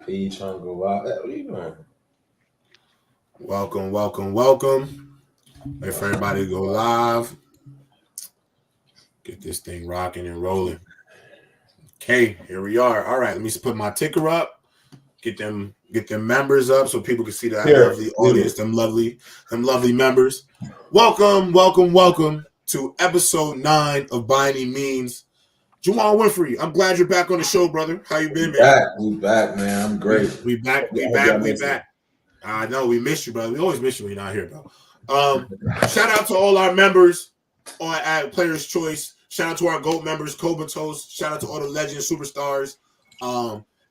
You trying to go out? What are you doing? Welcome. Wait for everybody to go live. Get this thing rocking and rolling. Okay, here we are. All right, let me just put my ticker up. Get them members up so people can see that Here, lovely audience, them lovely members. Welcome to episode 9 of By Any Means. Juwann Winfree, I'm glad you're back on the show, brother. How you been, man? We back, man. I'm great. We back. I know we miss you, brother. We always miss you when you're not here, bro. Shout out to all our members at Players Choice. Shout out to our GOAT members, Comatose. Shout out to all the legends, superstars.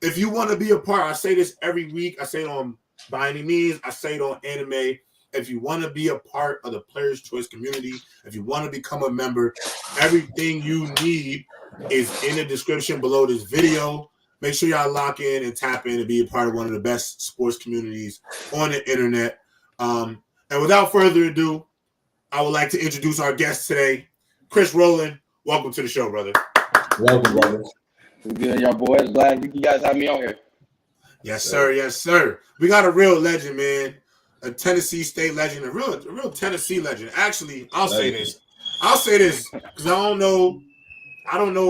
If you want to be a part, I say this every week. I say it on By Any Means. I say it on Anime. If you want to be a part of the Players Choice community, if you want to become a member, everything you need is in the description below this video. Make sure y'all lock in and tap in and be a part of one of the best sports communities on the internet. And without further ado, I would like to introduce our guest today, Chris Rowland. Welcome to the show, brother. Welcome, brother. Good, y'all boys. Glad you guys have me on here. Yes, sir. Yes, sir. We got a real legend, man. A Tennessee State legend, a real Tennessee legend. Actually, I'll say this because I don't know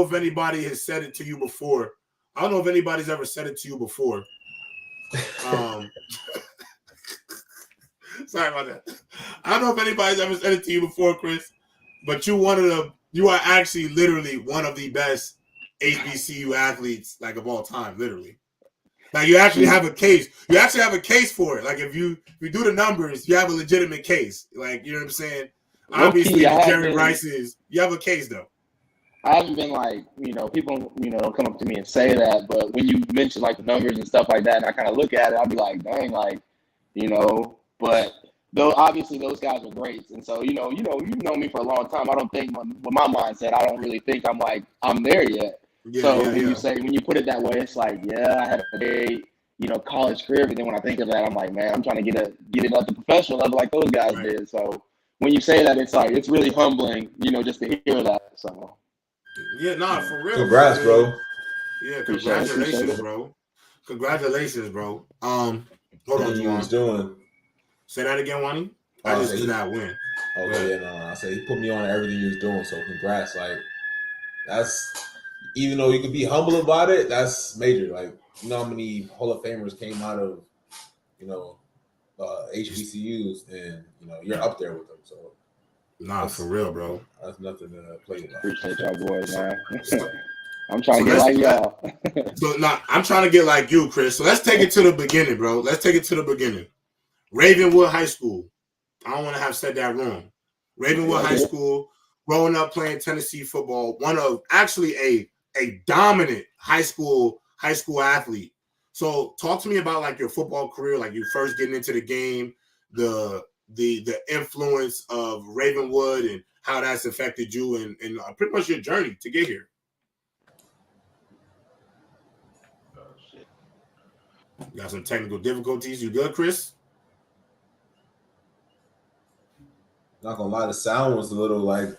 if anybody has said it to you before. I don't know if anybody's ever said it to you before. Sorry about that. I don't know if anybody's ever said it to you before, Chris, but you are actually literally one of the best HBCU athletes like of all time, literally. Like you actually have a case. You actually have a case for it. Like if you do the numbers, you have a legitimate case. Like, you know what I'm saying? Obviously, Jerry Rice's, you have a case though. I haven't been like, people, don't come up to me and say that, but when you mention like the numbers and stuff like that, and I kind of look at it, I'll be like, dang, like, but though obviously those guys are greats. And so, you've known me for a long time. I don't think with my mindset, I don't really think I'm there yet. When you put it that way, it's like, yeah, I had a great, college career. But then when I think of that, I'm like, man, I'm trying to get it at the professional level like those guys did. So when you say that, it's like, it's really humbling, just to hear that. So. Yeah, for real. Congrats, bro. Yeah, congratulations, bro. Congratulations, bro. Hold on, Juwann. Doing. Say that again, Wani. I just did not win. Okay, yeah, no. I said he put me on everything he was doing, so congrats. Like, that's, even though you could be humble about it, that's major. Like, you know how many Hall of Famers came out of, HBCUs, and you're up there with them. So. For real, bro. That's nothing to play about. Appreciate y'all boys, man. I'm trying to get like y'all. I'm trying to get like you, Chris. So let's take it to the beginning, bro. Let's take it to the beginning. Ravenswood High School. I don't want to have said that wrong. Ravenswood High School, growing up playing Tennessee football, one of actually a dominant high school athlete. So talk to me about like your football career, like you first getting into the game, the influence of Ravenswood and how that's affected you and pretty much your journey to get here. Oh, shit. You got some technical difficulties. You good, Chris? Not gonna lie, his sound was a little wiry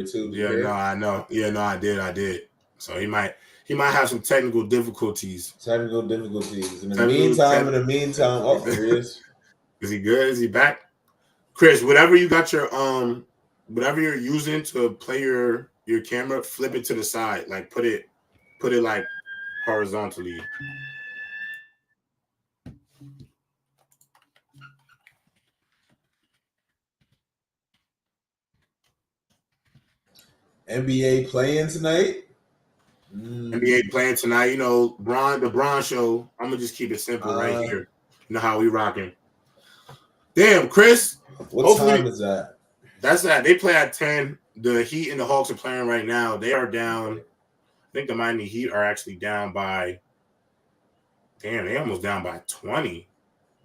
too. Yeah, no, I know. Yeah, no, I did. So he might have some technical difficulties. In the meantime, oh, here he is. Is he good? Is he back? Chris, whatever you got your whatever you're using to play your camera, flip it to the side. Like put it like horizontally. NBA playing tonight. NBA playing tonight. The Bron show. I'm gonna just keep it simple right here. You know how we rocking. Damn, Chris. What time is that? That's that. They play at 10. The Heat and the Hawks are playing right now. They are down. I think the Miami Heat are actually down by. Damn, they almost down by 20.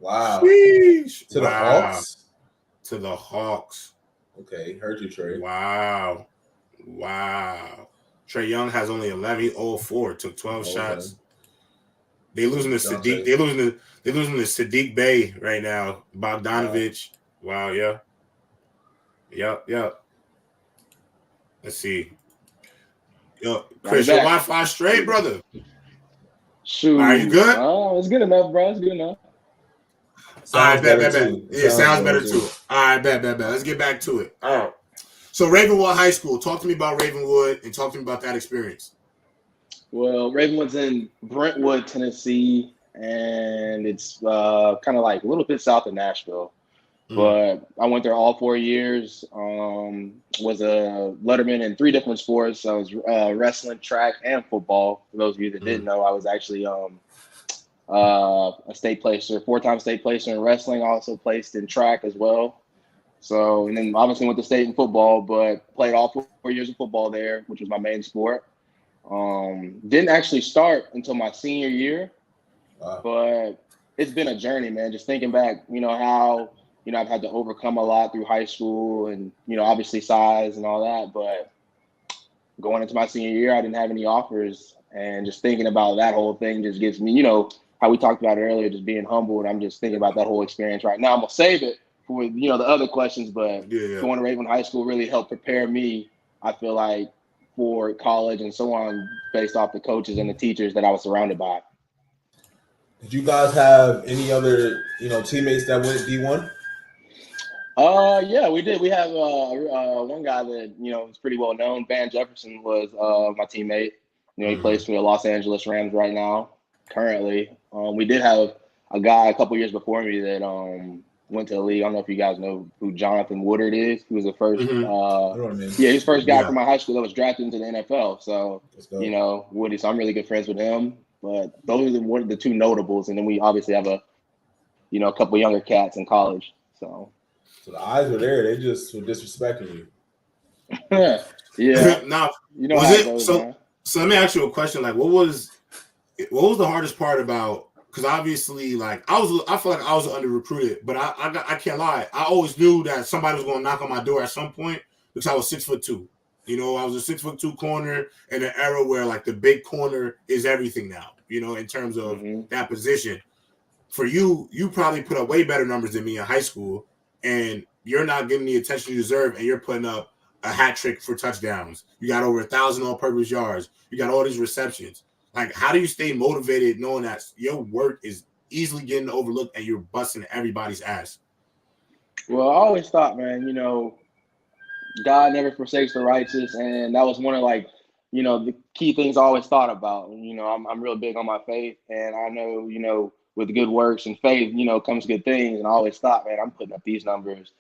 Wow. Sheesh. The Hawks? To the Hawks. Okay, heard you, Trey. Wow. Trae Young has only 11. 0-4. Took 12 shots. They losing to Sadiq. They're losing to Sadiq Bey right now. Bogdanovich. Wow. Yeah. Yep. Let's see. Yo, Chris, your Wi-Fi straight, brother. Shoot. Are you good? Oh, it's good enough, bro. It's good enough. All right, bet. Too. Yeah, sounds better too. All right, bet. Let's get back to it. All right. So Ravenwood High School. Talk to me about Ravenwood and talk to me about that experience. Well, Ravenwood's in Brentwood, Tennessee, and it's kind of like a little bit south of Nashville. But I went there all 4 years. Was a letterman in 3 different sports. I was wrestling, track, and football. For those of you that didn't know, I was actually a state placer, 4-time state placer in wrestling. Also placed in track as well. So, and then obviously went to state in football, but played all 4 years of football there, which was my main sport. Didn't actually start until my senior year, but it's been a journey, man. Just thinking back, how. I've had to overcome a lot through high school and, obviously size and all that. But going into my senior year, I didn't have any offers. And just thinking about that whole thing just gives me, how we talked about it earlier, just being humble. And I'm just thinking about that whole experience right now. I'm going to save it for, the other questions. But going to Raven High School really helped prepare me, I feel like, for college and so on, based off the coaches and the teachers that I was surrounded by. Did you guys have any other, teammates that went D1? Yeah, we did. We have one guy that is pretty well known. Van Jefferson was my teammate. He plays for the Los Angeles Rams right now. Currently, we did have a guy a couple years before me that went to the league. I don't know if you guys know who Jonathan Woodard is. He was the first. He's the first guy from my high school that was drafted into the NFL. So Woody. So I'm really good friends with him. But those are one of the 2 notables, and then we obviously have a couple younger cats in college. So the eyes were there. They just were disrespecting you. Yeah. Now, was it goes, so? Man. So let me ask you a question. Like, what was the hardest part about? Because obviously, like, I feel like I was under recruited, but I can't lie. I always knew that somebody was going to knock on my door at some point because I was 6'2". I was a 6'2" corner in an era where like the big corner is everything now. In terms of that position. For you probably put up way better numbers than me in high school. And you're not getting the attention you deserve, and you're putting up a hat trick for touchdowns. You got over 1,000 all-purpose yards. You got all these receptions. Like, how do you stay motivated knowing that your work is easily getting overlooked and you're busting everybody's ass? Well, I always thought, man, God never forsakes the righteous, and that was one of the key things I always thought about. I'm real big on my faith, and I know, with good works and faith, comes good things. And I always thought, man, I'm putting up these numbers.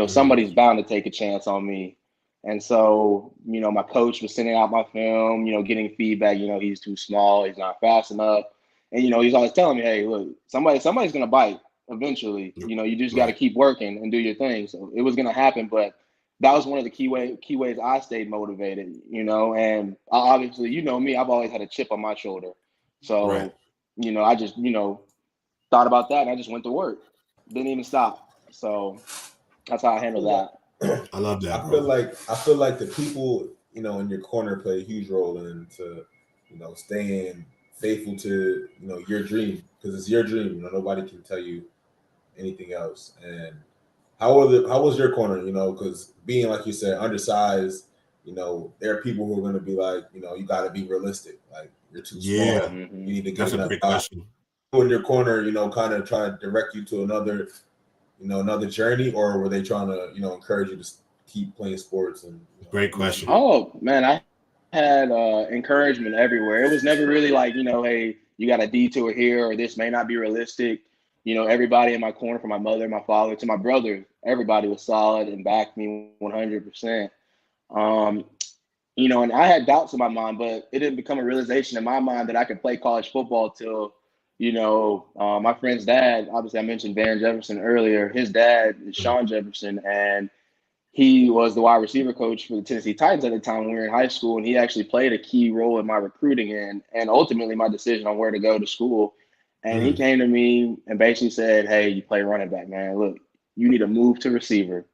Somebody's bound to take a chance on me. And so, my coach was sending out my film, getting feedback, he's too small, he's not fast enough. And, he's always telling me, hey, look, somebody's going to bite eventually. You just got to keep working and do your thing. So it was going to happen. But that was one of the key ways I stayed motivated, and obviously, me, I've always had a chip on my shoulder. So, I just, thought about that and I just went to work. Didn't even stop. So that's how I handle that. I love that. I feel like the people, in your corner play a huge role into, staying faithful to, your dream, because it's your dream. Nobody can tell you anything else. And how was your corner, because being, like you said, undersized, there are people who are going to be like, you got to be realistic. Like, you're too small. You need to get enough. In your corner, kind of try to direct you to another journey, or were they trying to, encourage you to keep playing sports? And great question. Oh man, I had encouragement everywhere. It was never really like, hey, you got a detour here, or this may not be realistic. Everybody in my corner, from my mother, my father, to my brother, everybody was solid and backed me 100%. And I had doubts in my mind, but it didn't become a realization in my mind that I could play college football till, my friend's dad, obviously I mentioned Van Jefferson earlier. His dad is Sean Jefferson, and he was the wide receiver coach for the Tennessee Titans at the time when we were in high school, and he actually played a key role in my recruiting and ultimately my decision on where to go to school. And he came to me and basically said, hey, you play running back, man. Look, you need to move to receiver.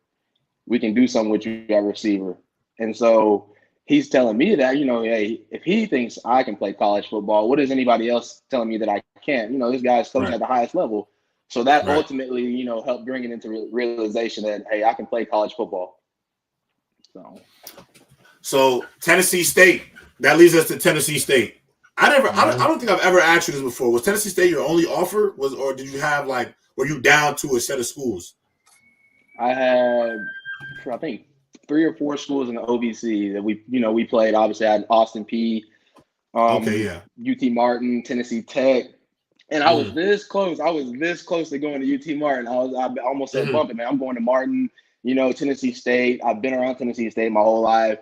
We can do something with you at receiver. And so he's telling me that, hey, if he thinks I can play college football, what is anybody else telling me that I can't? This guy's coaching at the highest level. So that ultimately, helped bring it into realization that, hey, I can play college football. So Tennessee State, that leads us to Tennessee State. I don't think I've ever asked you this before. Was Tennessee State your only offer? Or did you have were you down to a set of schools? I had, I think, 3 or 4 schools in the OVC that we played. Obviously, I had Austin P, UT Martin, Tennessee Tech, and I was this close. I was this close to going to UT Martin. I almost said, "Bump it, man! I'm going to Martin." Tennessee State. I've been around Tennessee State my whole life.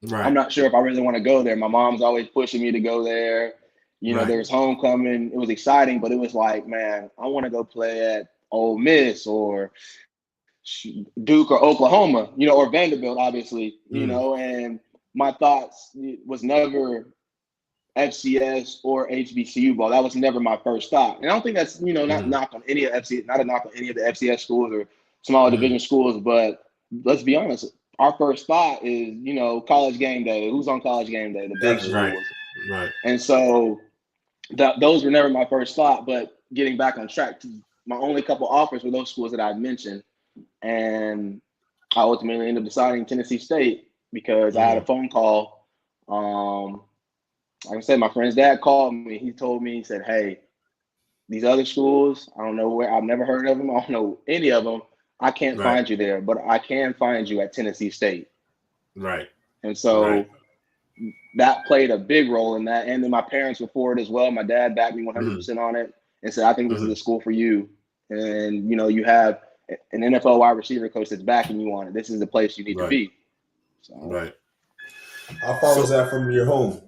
Right. I'm not sure if I really want to go there. My mom's always pushing me to go there. There was homecoming. It was exciting, but it was like, man, I want to go play at Ole Miss or Duke or Oklahoma, or Vanderbilt, obviously, and my thoughts was never FCS or HBCU ball. That was never my first thought. And I don't think that's, not a knock on any of the FCS schools or smaller division schools, but let's be honest. Our first thought is, college game day. Who's on college game day? The big schools. Right. And so those were never my first thought, but getting back on track, my only couple offers were those schools that I mentioned. And I ultimately ended up deciding Tennessee State because I had a phone call. Like I said, my friend's dad called me. He told me, he said, "Hey, these other schools, I don't know where, I've never heard of them. I don't know any of them. I can't find you there, but I can find you at Tennessee State." Right. And so that played a big role in that. And then my parents were for it as well. My dad backed me 100% on it and said, "I think this is the school for you. And, you have an NFL wide receiver coach that's backing you on it. This is the place you need to be." So, right. How far was that from your home?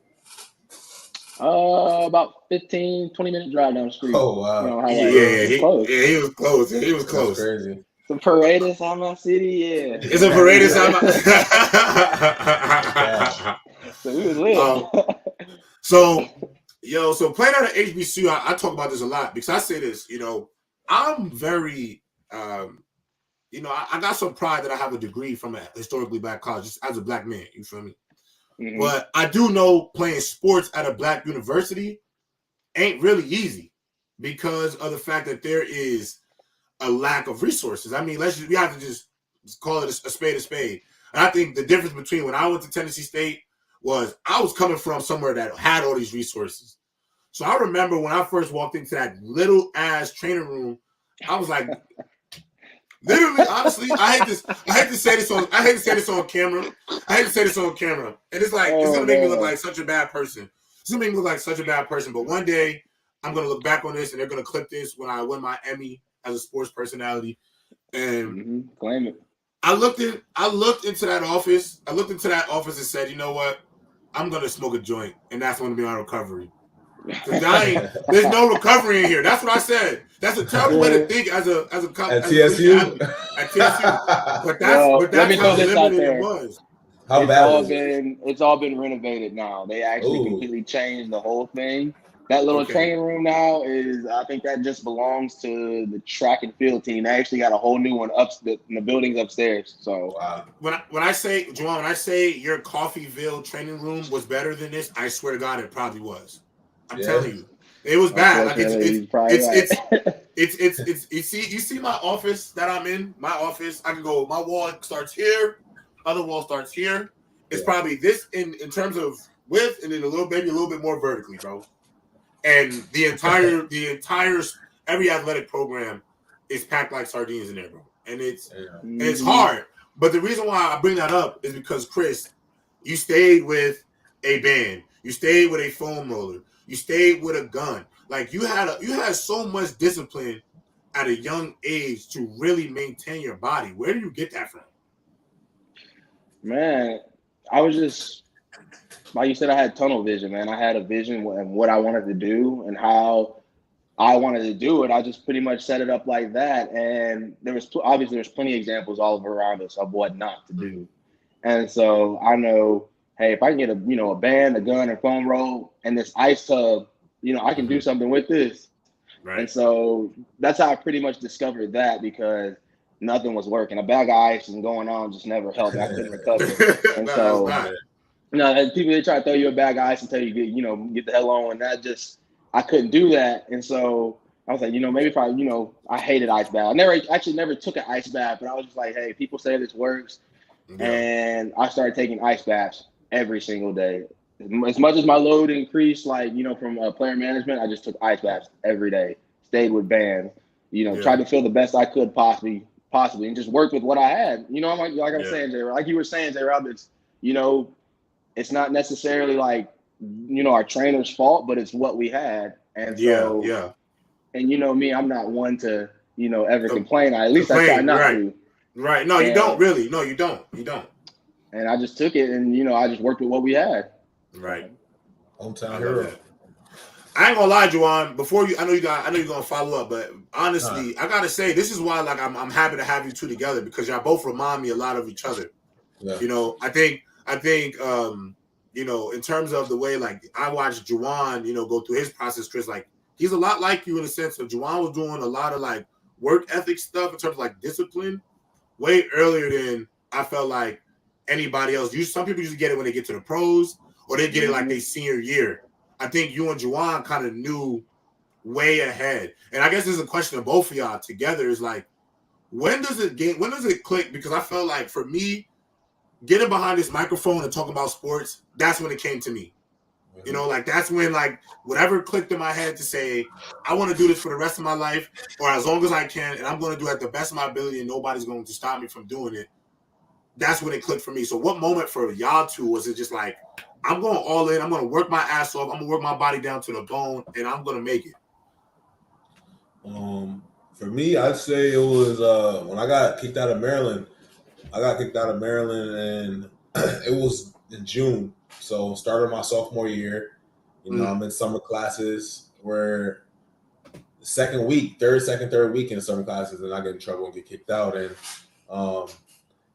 About 15, 20-minute drive down the street. Oh, wow. He was close. He was close. That's crazy. The parade is on my city, yeah. It's a parade is on my So we was lit. So playing out of HBCU, I talk about this a lot because I say this, I'm very, I got some pride that I have a degree from a historically black college just as a black man, you feel me? Mm-hmm. But I do know playing sports at a black university ain't really easy because of the fact that there is a lack of resources. I mean, we have to just call it a spade a spade. And I think the difference between when I went to Tennessee State was I was coming from somewhere that had all these resources. So I remember when I first walked into that little ass training room, I was like, literally, honestly, I hate to say this on camera. And it's like, it's gonna make me look like such a bad person. But one day I'm gonna look back on this and they're gonna clip this when I win my Emmy as a sports personality. And claim it. I looked into that office. And said, "You know what? I'm gonna smoke a joint, and that's gonna be my recovery." There's no recovery in here. That's what I said. That's a terrible way to think as a at TSU. At TSU. But that's how limited it was. It's all been renovated now. They actually completely changed the whole thing. That little training room now I think that just belongs to the track and field team. They actually got a whole new one in the buildings upstairs. So when I say, Juwann, when I say your Coffeeville training room was better than this, I swear to God, it probably was. I'm telling you, it was bad. Like it's you see my office that I'm in. My office, I can go. My wall starts here, other wall starts here. It's probably this in terms of width, and then a little bit more vertically, bro. And the entire every athletic program is packed like sardines in there, bro. And it's hard. But the reason why I bring that up is because Chris, you stayed with a band, you stayed with a foam roller. You stayed with a gun. Like you had so much discipline at a young age to really maintain your body. Where do you get that from? Man, I was just, like you said, I had tunnel vision, man. I had a vision of what I wanted to do and how I wanted to do it. I just pretty much set it up like that. And there's plenty of examples all around us of what not to do. And so I know, hey, if I can get a band, a gun, a foam roll, and this ice tub, I can do something with this. Right. And so that's how I pretty much discovered that because nothing was working. A bag of ice and going on just never helped. I couldn't recover. And people they try to throw you a bag of ice and tell you get the hell on, and that just I couldn't do that. And so I was like, maybe if I hated ice bath. I never took an ice bath, but I was just like, hey, people say this works, and I started taking ice baths every single day. as much as my load increased, like, from player management, I just took ice baths every day, stayed with bands, tried to feel the best I could possibly, and just worked with what I had. I'm I'm saying, JRob, like you were saying, JRob, it's, it's not necessarily like, our trainer's fault, but it's what we had. And so, and me, I'm not one to, ever complain. At least I try not to. Right. No, you don't really. No, you don't. And I just took it and, I just worked with what we had. Right. Hometown hero. I ain't gonna lie, Juwann. Before you, I know you're gonna follow up, but honestly, I gotta say this is why, like, I'm happy to have you two together because y'all both remind me a lot of each other. Yeah. I think, in terms of the way, like, I watched Juwann, go through his process, Chris, like, he's a lot like you in the sense of Juwann was doing a lot of, like, work ethic stuff in terms of, like, discipline way earlier than I felt like anybody else. Some people usually get it when they get to the pros or they get it like their senior year. I think you and Juwann kind of knew way ahead. And I guess there's a question of both of y'all together is like, when does it click? Because I felt like for me, getting behind this microphone and talking about sports, that's when it came to me. Like that's when like whatever clicked in my head to say, I want to do this for the rest of my life or as long as I can, and I'm going to do it at the best of my ability and nobody's going to stop me from doing it. That's when it clicked for me. So what moment for y'all two was it just like, I'm going all in, I'm going to work my ass off, I'm going to work my body down to the bone, and I'm going to make it? For me, I'd say it was when I got kicked out of Maryland. I got kicked out of Maryland, and it was in June. So started my sophomore year. I'm in summer classes where the third week in the summer classes, and I get in trouble and get kicked out. And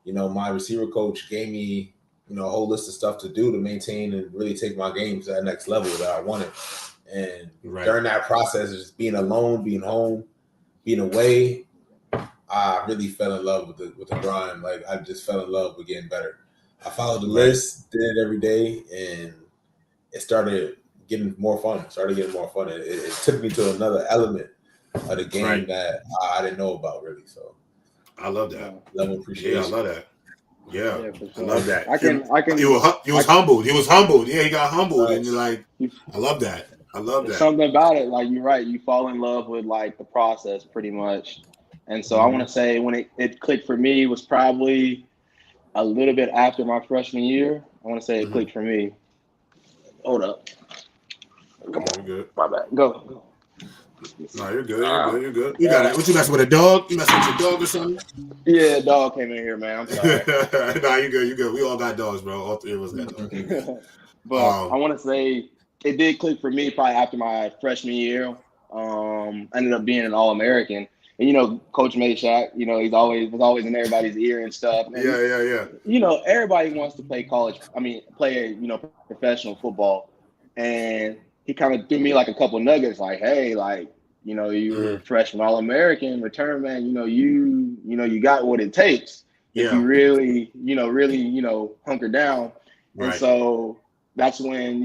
my receiver coach gave me, a whole list of stuff to do to maintain and really take my game to that next level that I wanted. And during that process, just being alone, being home, being away, I really fell in love with the grind. Like I just fell in love with getting better. I followed the list, did it every day, and it started getting more fun. It took me to another element of the game that I didn't know about really. So I love that. Level appreciation. Yeah, I love that. Yeah, sure. I love that. He was humbled. He was humbled. Yeah, he got humbled, and you're like, I love that. Something about it, like you're right. You fall in love with like the process, pretty much. And so I want to say when it clicked for me was probably a little bit after my freshman year. I want to say it clicked for me. Hold up. Come on, you're good. My bad. Go. No, you're good. You're good. You got it. What you messing with a dog? You messing with your dog or something? Yeah, dog came in here, man. I'm sorry. Nah, you're good. You're good. We all got dogs, bro. All three of us got dogs. But I want to say it did click for me probably after my freshman year. I ended up being an All-American. And, Coach Mayshak, he was always in everybody's ear and stuff. And, yeah. Everybody wants to play professional football. And he kind of threw me like a couple nuggets, like, hey, like, you were a freshman All-American return man. You got what it takes if you really hunker down. Right. And so that's when,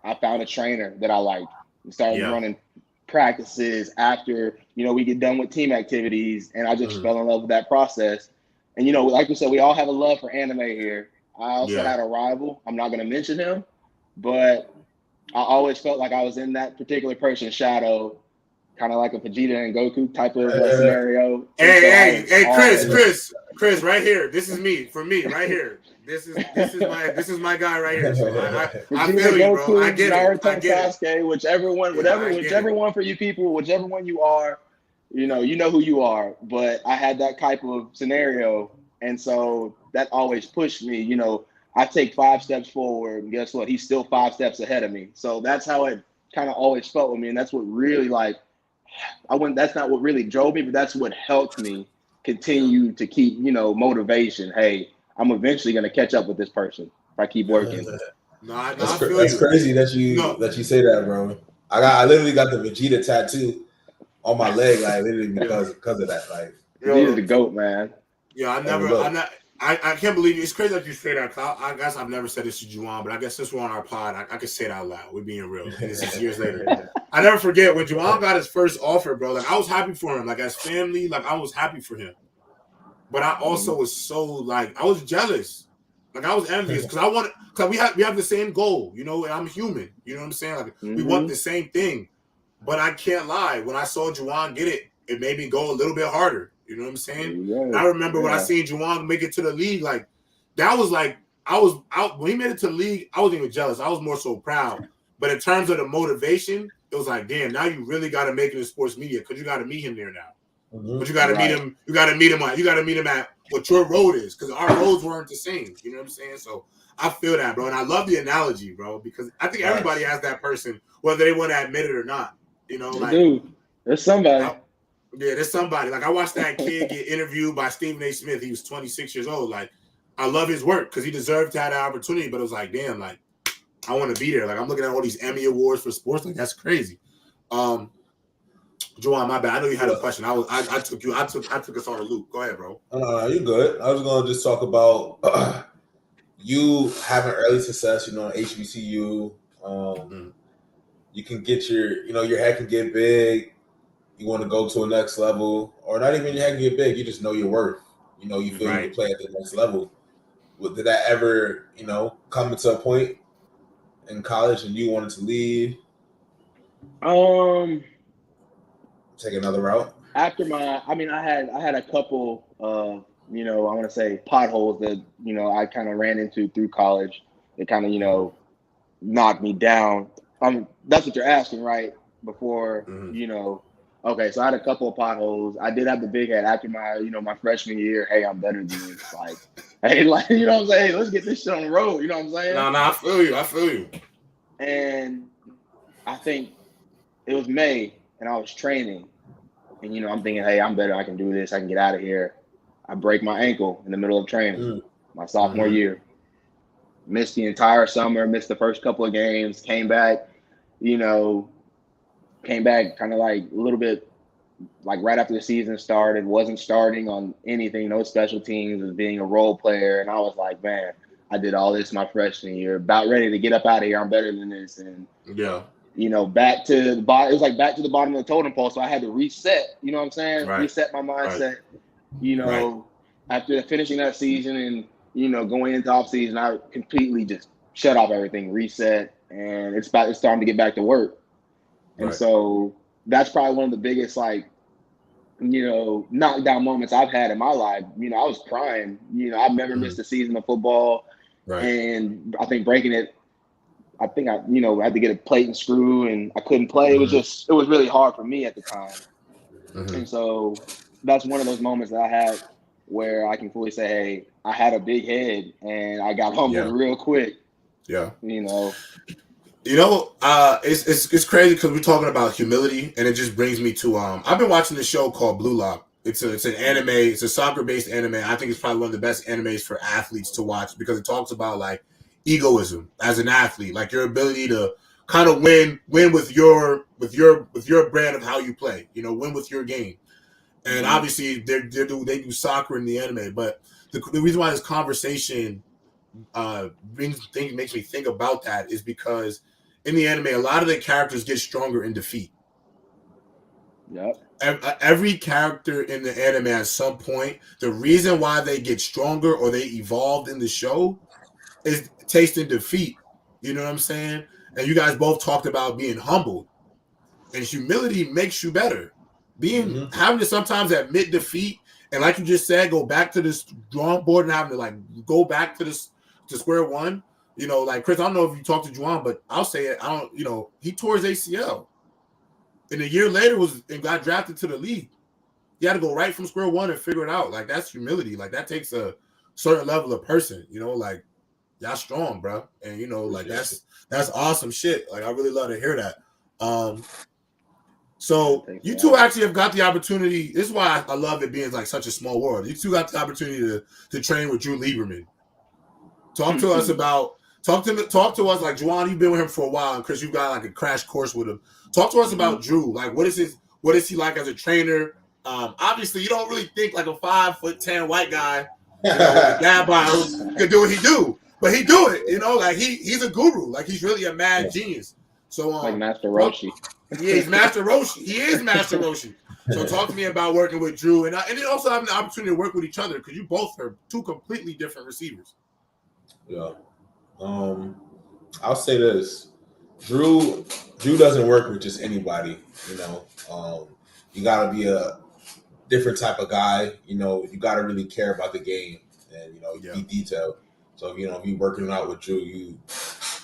I found a trainer that I liked. We started running practices after, we get done with team activities, and I just fell in love with that process. And, like we said, we all have a love for anime here. I also had a rival. I'm not going to mention him, but I always felt like I was in that particular person's shadow, kind of like a Vegeta and Goku type of scenario. Hey, Chris, right here. This is me, for me, right here. This is my guy right here. So I feel you, bro. I get it. Sasuke, whichever one for you people, whichever one you are, you know who you are. But I had that type of scenario, and so that always pushed me. I take 5 steps forward, and guess what? He's still 5 steps ahead of me. So that's how it kind of always felt with me, and that's what really that's not what really drove me, but that's what helped me continue to keep, motivation. Hey, I'm eventually going to catch up with this person if I keep working. That's crazy that you say that, bro. I literally got the Vegeta tattoo on my leg, like literally because of that. Like, you're the GOAT, man. Yeah, I can't believe it. It's crazy that you say that. I guess I've never said this to Juwann, but I guess since we're on our pod, I can say it out loud. We're being real. This is years later. I never forget when Juwann got his first offer, bro. Like, I was happy for him. Like, as family, like, I was happy for him. But I also was so, like, I was jealous. Like I was envious because we have the same goal, you know, and I'm human. You know what I'm saying? Like we want the same thing. But I can't lie. When I saw Juwann get it, it made me go a little bit harder. You know what I'm saying? And I remember when I seen Juwann make it to the league, like that was like I was out when he made it to the league. I wasn't even jealous. I was more so proud. But in terms of the motivation, it was like, damn, now you really got to make it in sports media because you got to meet him there now. But you got to meet him. You got to meet him at what your road is because our roads weren't the same. You know what I'm saying? So I feel that, bro, and I love the analogy, bro, because I think everybody has that person, whether they want to admit it or not. You know, like dude, there's somebody. There's somebody. Like I watched that kid get interviewed by Stephen A. Smith. He was 26 years old. Like I love his work because he deserved to have that opportunity. But it was like, damn, like I want to be there. Like I'm looking at all these Emmy awards for sports. Like that's crazy. Juwann, my bad. I know you had a question. I took us on a loop. Go ahead, bro. You're good. I was gonna just talk about you having early success. You know, HBCU. You can get your head can get big. You want to go to a next level, or not even your head can get big. You just know your worth. You know, you feel you can play at the next level. Did that ever, come into a point in college and you wanted to leave? Take another route? After I had a couple I want to say potholes that, I kind of ran into through college. It kind of, knocked me down. That's what you're asking, right? Before, okay, so I had a couple of potholes. I did have the big head after my, my freshman year. Hey, I'm better than this. Like, hey, like, you know what I'm saying? Hey, let's get this shit on the road. You know what I'm saying? No, I feel you. And I think it was May, and I was training. And, I'm thinking, hey, I'm better. I can do this. I can get out of here. I break my ankle in the middle of training, my sophomore year. Missed the entire summer, missed the first couple of games, came back kind of like a little bit like right after the season started, wasn't starting on anything, no special teams, was being a role player. And I was like, man, I did all this my freshman year, about ready to get up out of here. I'm better than this. And, back to the bottom. It was like back to the bottom of the totem pole. So I had to reset, you know what I'm saying? Right. Reset my mindset, after finishing that season and, going into off season, I completely just shut off everything, reset, and it's time to get back to work. And so that's probably one of the biggest, knockdown moments I've had in my life. I was crying. I've never missed a season of football. Right. And I think breaking it, I had to get a plate and screw and I couldn't play. It was really hard for me at the time. And so that's one of those moments that I had where I can fully say, hey, I had a big head and I got humbled real quick. Yeah. It's crazy because we're talking about humility, and it just brings me to I've been watching this show called Blue Lock. It's an anime. It's a soccer-based anime. I think it's probably one of the best animes for athletes to watch because it talks about like egoism as an athlete, like your ability to kind of win with your brand of how you play. Win with your game. And obviously they do soccer in the anime, but the reason why this conversation makes me think about that is because in the anime, a lot of the characters get stronger in defeat. Yep. Every character in the anime at some point, the reason why they get stronger or they evolved in the show is tasting defeat. You know what I'm saying? And you guys both talked about being humbled. And humility makes you better. Having to sometimes admit defeat and, like you just said, go back to this drawing board and having to go back to square one. Chris, I don't know if you talked to Juwann, but I'll say it. He tore his ACL, and a year later got drafted to the league. You had to go right from square one and figure it out. Like that's humility. Like that takes a certain level of person. Y'all strong, bro, and that's awesome shit. Like I really love to hear that. So you two actually have got the opportunity. This is why I love it being like such a small world. You two got the opportunity to train with Drew Lieberman. Talk to us like Juwann. You've been with him for a while, and Chris, you've got like a crash course with him. Talk to us about Drew. Like, what is he like as a trainer? Obviously, you don't really think like a 5'10" white guy, with dad bottles can do what he do, but he do it. Like he's a guru. Like he's really a mad genius. So like Master Roshi. Yeah, he's Master Roshi. He is Master Roshi. So talk to me about working with Drew and then also having the opportunity to work with each other because you both are two completely different receivers. Yeah. I'll say this. Drew doesn't work with just anybody, you know. You gotta be a different type of guy, you know, you gotta really care about the game and be detailed. So, if you're working out with Drew, you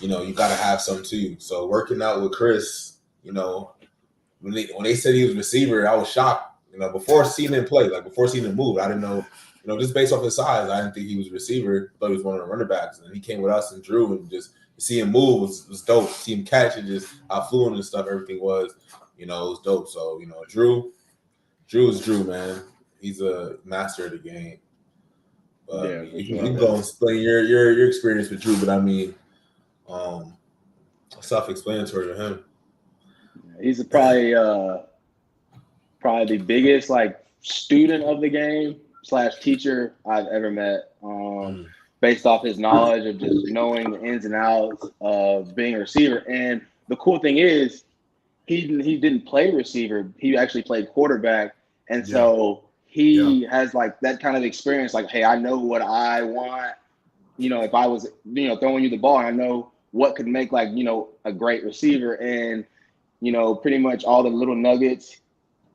know, you gotta have some too. So working out with Chris, when they said he was a receiver, I was shocked. Before seeing him play, like before seeing him move, I didn't know, just based off his size, I didn't think he was a receiver. I thought he was one of the running backs. And he came with us and Drew, and just to see him move was dope. See him catch and just how fluent and stuff everything was, it was dope. So, Drew is Drew, man. He's a master of the game. You can go and explain your experience with Drew, but I mean, self-explanatory to him. He's probably the biggest student of the game / teacher I've ever met. Based off his knowledge of just knowing the ins and outs of being a receiver. And the cool thing is, he didn't play receiver. He actually played quarterback. And so he has that kind of experience. Hey, I know what I want. If I was, throwing you the ball, I know what could make a great receiver. And, pretty much all the little nuggets,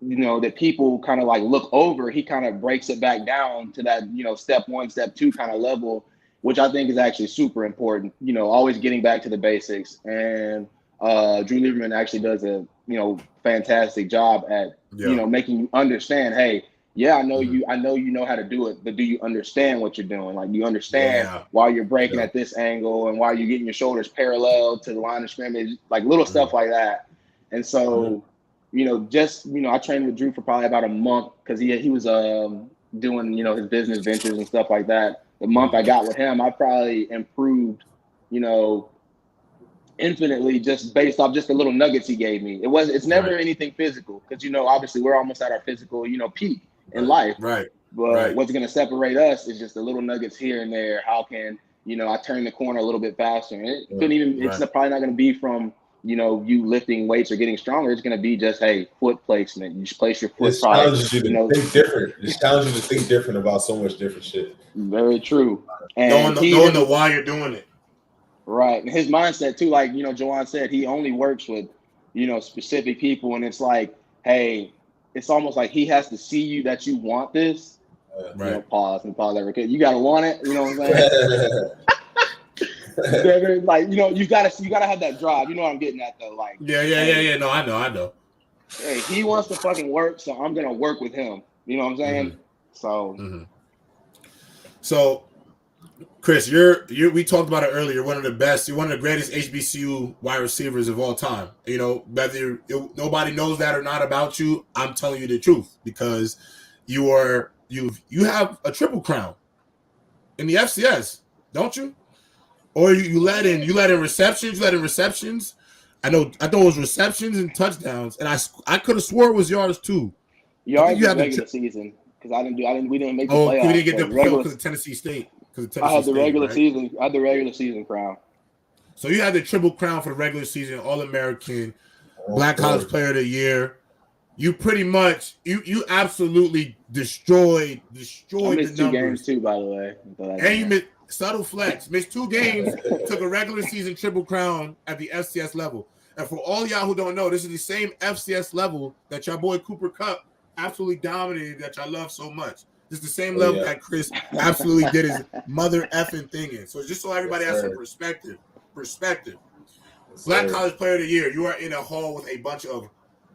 that people kind of look over, he kind of breaks it back down to that, step 1, step 2 kind of level, which I think is actually super important, always getting back to the basics. And Drew Lieberman actually does a, fantastic job at, making you understand, hey, I know you know how to do it, but do you understand what you're doing? Do you understand why you're breaking at this angle and why you're getting your shoulders parallel to the line of scrimmage, little stuff like that. And so, I trained with Drew for probably about a month because he was doing, his business ventures and stuff like that. The month I got with him, I probably improved, infinitely just based off just the little nuggets he gave me. It's never anything physical because, obviously we're almost at our physical, peak in life. Right. But what's going to separate us is just the little nuggets here and there. How can, I turn the corner a little bit faster? And it's probably not going to be from, you lifting weights or getting stronger. It's going to be just, hey, foot placement. You just place your foot. It challenges you to think different. It challenges you to think different about so much different shit. Very true. And knowing the why you're doing it. Right. And his mindset too, Juwann said, he only works with, specific people. And it's hey, it's almost like he has to see you that you want this. Pause every kid. You got to want it. You know what I'm saying? You gotta have that drive. You know what I'm getting at though. Yeah. No, I know. Hey, he wants to fucking work, so I'm gonna work with him. You know what I'm saying? So, So, Chris, we talked about it earlier. You're one of the best. You're one of the greatest HBCU wide receivers of all time. Whether nobody knows that or not about you, I'm telling you the truth because you have a triple crown in the FCS, don't you? Or you let in receptions. You let in receptions. I thought it was receptions and touchdowns, and I could have swore it was yards too. Yards in regular season because we didn't make the playoffs. We didn't get the playoffs because of Tennessee State. I had the regular season. I had the regular season crown. So you had the triple crown for the regular season, All-American, Black College Player of the Year. You pretty much you absolutely destroyed I missed the numbers. 2 games too, by the way. And you missed subtle flex. Missed 2 games, took a regular season triple crown at the FCS level. And for all y'all who don't know, this is the same FCS level that your boy Cooper Kupp absolutely dominated that y'all love so much. This is the same level that Chris absolutely did his mother effing thing in. So just so everybody has some perspective. Black College Player of the Year, you are in a hall with a bunch of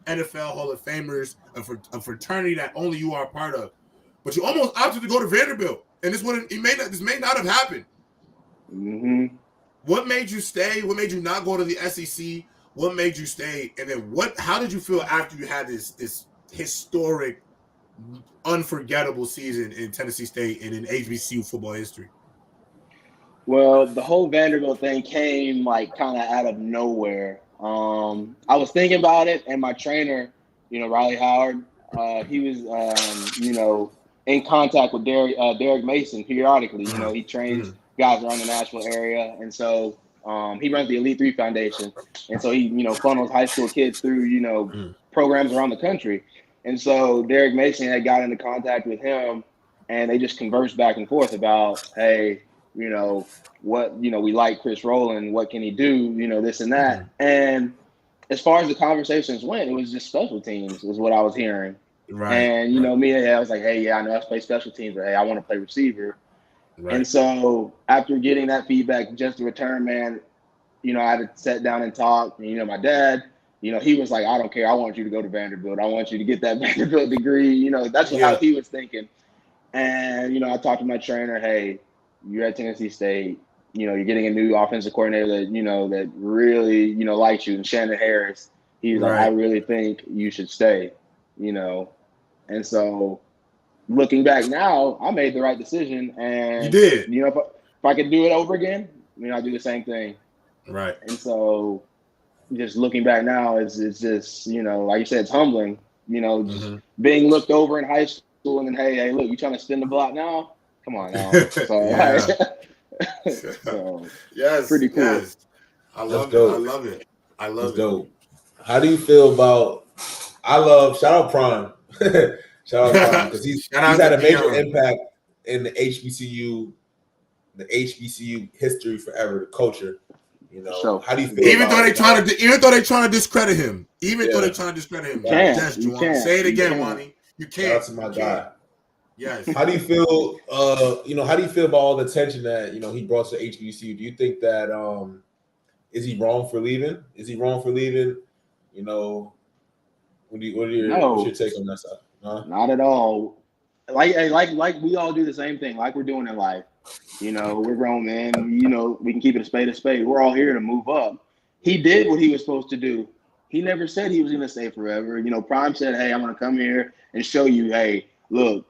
NFL Hall of Famers, a fraternity that only you are a part of. But you almost opted to go to Vanderbilt. And this may not have happened. Mm-hmm. What made you stay? What made you not go to the SEC? What made you stay? And then how did you feel after you had this historic, unforgettable season in Tennessee State and in HBCU football history? Well, the whole Vanderbilt thing came kind of out of nowhere. I was thinking about it, and my trainer, Riley Howard, he was, in contact with Derek Mason periodically. He trains guys around the Nashville area, and so he runs the Elite 3 Foundation, and so he, funnels high school kids through, programs around the country. And so Derek Mason had got into contact with him, and they just conversed back and forth about, hey, what, we like Chris Rowland, what can he do, this and that. And as far as the conversations went, it was just special teams was what I was hearing. Right. And, I was like, hey, yeah, I know I play special teams, but hey, I want to play receiver. Right. And so after getting that feedback, just to return, man, I had to sit down and talk. And, my dad, he was like, I don't care. I want you to go to Vanderbilt. I want you to get that Vanderbilt degree. That's how he was thinking. And, I talked to my trainer, hey, you're at Tennessee State. You're getting a new offensive coordinator that, that really, likes you. And Shannon Harris, he's like, I really think you should stay, And so looking back now, I made the right decision. And, you did. If I could do it over again, I'd do the same thing. Right. And so just looking back now, it's just, like you said, it's humbling, just being looked over in high school and then, hey, look, you trying to spin the block now? Come on now. So, so yes, pretty cool. Yes. I love it. I love it. Dope. How do you feel about? Shout out Prime. Shout out Prime because he's had a major impact in the HBCU history forever, the culture. How do you feel? Even though they're trying to discredit him. Yes, Juwann. Say it again, Wani. You can't. Shout out to my guy. Yes. How do you feel? How do you feel about all the attention that he brought to HBCU? Do you think that is he wrong for leaving? What's your take on that side? Huh? Not at all. Like we all do the same thing, like we're doing in life. We're grown men. We can keep it a spade. We're all here to move up. He did what he was supposed to do. He never said he was going to stay forever. Prime said, hey, I'm going to come here and show you, hey, look,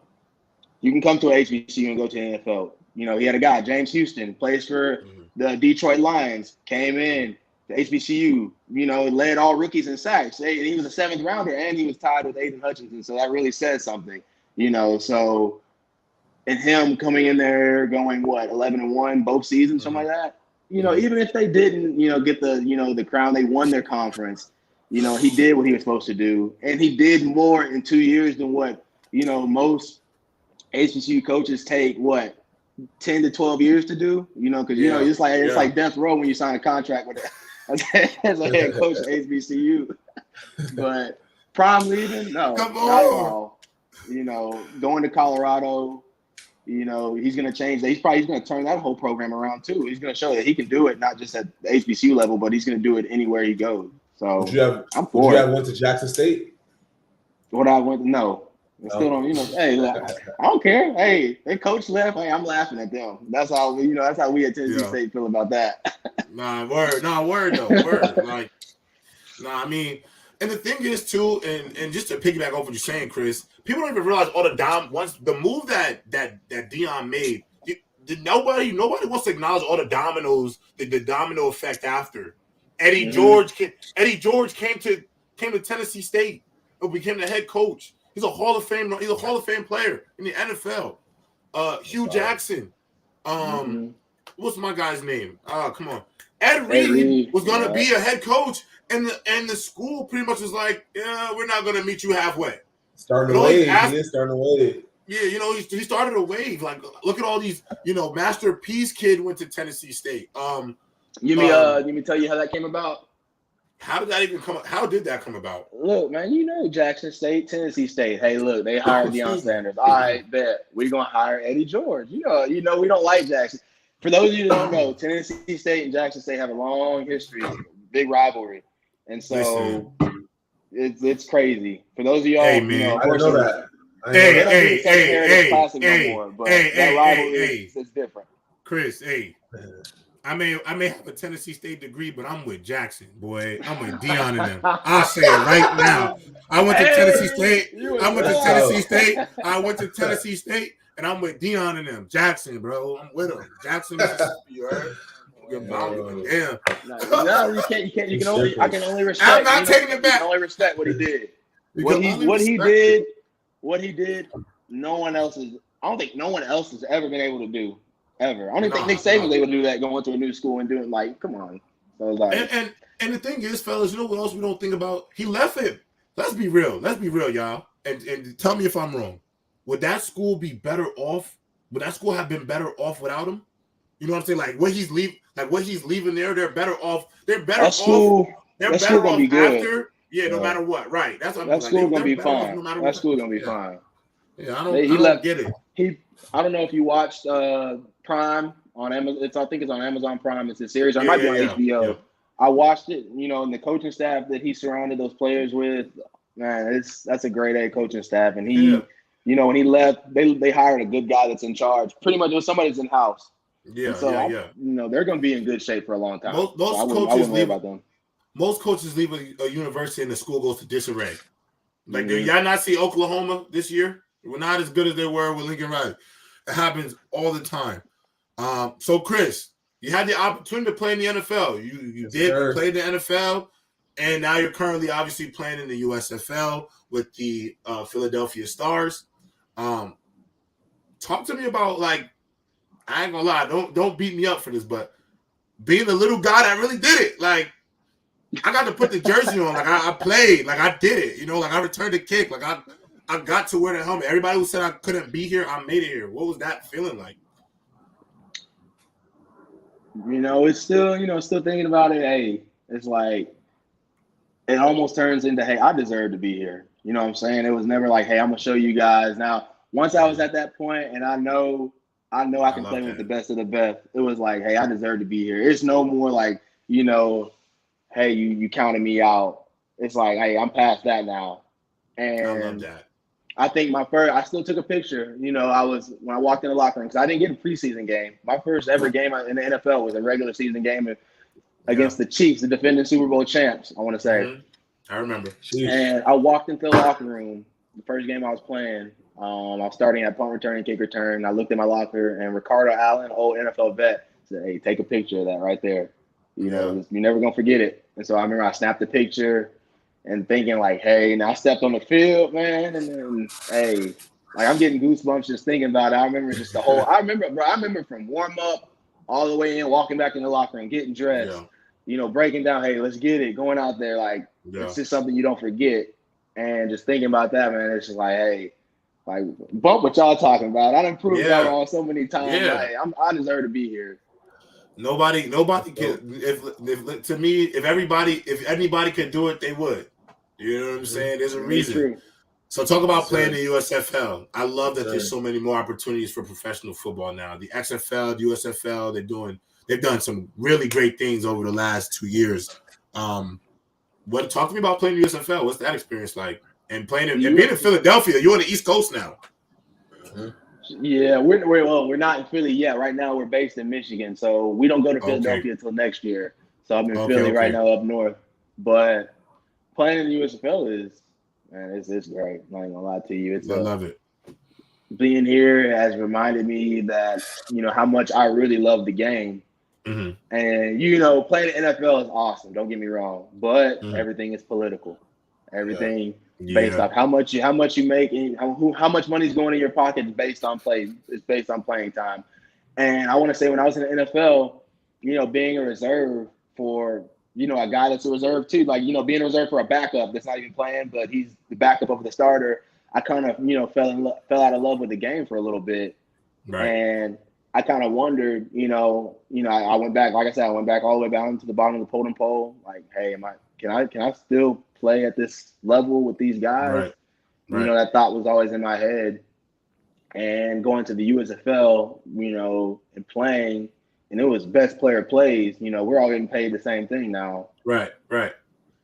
you can come to a HBCU and go to the NFL. He had a guy, James Houston, plays for the Detroit Lions, came in to HBCU, led all rookies in sacks. He was a 7th rounder, and he was tied with Aiden Hutchinson. So that really says something, So, and him coming in there going, 11-1 both seasons, something like that. Even if they didn't, get the, the crown, they won their conference. He did what he was supposed to do. And he did more in 2 years than what, most HBCU coaches take 10 to 12 years to do, because it's like death row when you sign a contract with as a head coach at HBCU. But Prime leaving, no, not at all. Going to Colorado, he's going to change that. He's going to turn that whole program around too. He's going to show that he can do it, not just at the HBCU level, but he's going to do it anywhere he goes. So I'm for it. Would you have went to Jackson State? No. Still don't, hey, I don't care. Hey, their coach left. Hey, I'm laughing at them. That's how we at Tennessee State feel about that. Word though. Word. I mean, and the thing is too, and just to piggyback off what you're saying, Chris, people don't even realize all the move that Deon made. Nobody wants to acknowledge all the dominoes, the domino effect after. Eddie George came to Tennessee State and became the head coach. He's a Hall of Fame player in the NFL. Hugh Jackson. What's my guy's name? Come on. Ed Reed was going to be a head coach, and the school pretty much was like, yeah, we're not going to meet you halfway. Starting a wave. He is starting a wave. Yeah, he started a wave. Like, look at all these, Master P's kid went to Tennessee State. Let me tell you how that came about. How did that come about? Look, man, Jackson State, Tennessee State. Hey, look, they hired Deion Sanders. All right, bet. We're going to hire Eddie George. We don't like Jackson. For those of you that don't know, Tennessee State and Jackson State have a long history, big rivalry. And so it's crazy. For those of y'all, I don't know that. That rivalry is different. Chris, I may have a Tennessee State degree, but I'm with Jackson, boy. I'm with Deon and them. I'll say it right now. I went to Tennessee State. I went to Tennessee State, and I'm with Deon and them. Jackson, bro. I'm with them. Jackson, Mississippi, you heard? Damn. No, you can't. I can only respect. I'm not taking it back. I can only respect what he did. What he did. No one else is. I don't think no one else has ever been able to do. Ever. I don't even think Nick Saban was able to do that, going to a new school and doing come on. So and the thing is, fellas, what else we don't think about? He left him. Let's be real, y'all. And tell me if I'm wrong. Would that school be better off? Would that school have been better off without him? You know what I'm saying? Like what he's leaving there, they're better off. They're better that school, off. They're that better school gonna off be good. after. Yeah, no matter what. Right. That's what I'm that like. school gonna be fine. fine. No matter that what. school gonna be fine. Yeah, I don't get it. I don't know if you watched Prime on Amazon. I think it's on Amazon Prime. It's a series. It might be on HBO. Yeah. I watched it. You know, and the coaching staff that he surrounded those players with, man, that's a great A coaching staff. And he, you know, when he left, they hired a good guy that's in charge. Pretty much, it was somebody that's in house. Yeah, You know, they're going to be in good shape for a long time. Most I wouldn't worry about them. Most coaches leave a university and the school goes to disarray. Like, did y'all not see Oklahoma this year? We're not as good as they were with Lincoln Riley. It happens all the time. So, Chris, you had the opportunity to play in the NFL. You did play in the NFL, and now you're currently obviously playing in the USFL with the Philadelphia Stars. Talk to me about, like, I ain't gonna lie, don't beat me up for this, but being the little guy that really did it, like, I got to put the jersey on. Like, I played. Like, I did it. You know, like, I returned the kick. Like, I got to wear the helmet. Everybody who said I couldn't be here, I made it here. What was that feeling like? You know, it's still, still thinking about it. Hey, it's like, it almost turns into, hey, I deserve to be here. You know what I'm saying? It was never like, hey, I'm going to show you guys. Now, once I was at that point and I know I can play with the best of the best, it was like, hey, I deserve to be here. It's no more like, hey, you counted me out. It's like, hey, I'm past that now. And I love that. I think I still took a picture. When I walked in the locker room, because I didn't get a preseason game. My first ever game in the NFL was a regular season game against the Chiefs, the defending Super Bowl champs, I want to say. Mm-hmm. I remember. And I walked into the locker room, the first game I was playing. I was starting at punt return and kick return. I looked at my locker, and Ricardo Allen, old NFL vet, said, hey, take a picture of that right there. You're never going to forget it. And so I remember I snapped the picture and thinking like, hey, now I stepped on the field, man. And then, hey, like I'm getting goosebumps just thinking about it. I remember just the whole, I remember from warm up all the way in, walking back in the locker room, getting dressed, breaking down, hey, let's get it, going out there. Like, it's just something you don't forget. And just thinking about that, man, it's just like, hey, like, bump what y'all talking about. I done proved that wrong so many times. Yeah. Like, I deserve to be here. Nobody can. If anybody could do it, they would. You know what I'm saying? There's a reason. True. So talk about playing the USFL. I love that there's so many more opportunities for professional football now. The XFL, the USFL, they've done some really great things over the last 2 years. Talk to me about playing the USFL. What's that experience like? And being in Philadelphia, you're on the East Coast now. Mm-hmm. Yeah, we're not in Philly yet. Right now, we're based in Michigan, so we don't go to Philadelphia until next year. So I'm in Philly right now, up north. But playing in the USFL it's great. I'm not gonna lie to you. I love it. Being here has reminded me that how much I really love the game. Mm-hmm. And playing the NFL is awesome. Don't get me wrong, but everything is political. Everything. Yeah. Based off how much you make and how much money is going in your pocket is based on play. It's based on playing time. And I want to say when I was in the NFL, being a reserve for a guy that's a reserve too, like being a reserve for a backup that's not even playing, but he's the backup of the starter. I kind of fell out of love with the game for a little bit, right. And I kind of wondered, I went back. Like I said, I went back all the way down to the bottom of the totem pole. Like, hey, can I still play at this level with these guys? Right. That thought was always in my head. And going to the USFL, and playing, and it was best player plays. We're all getting paid the same thing now. Right.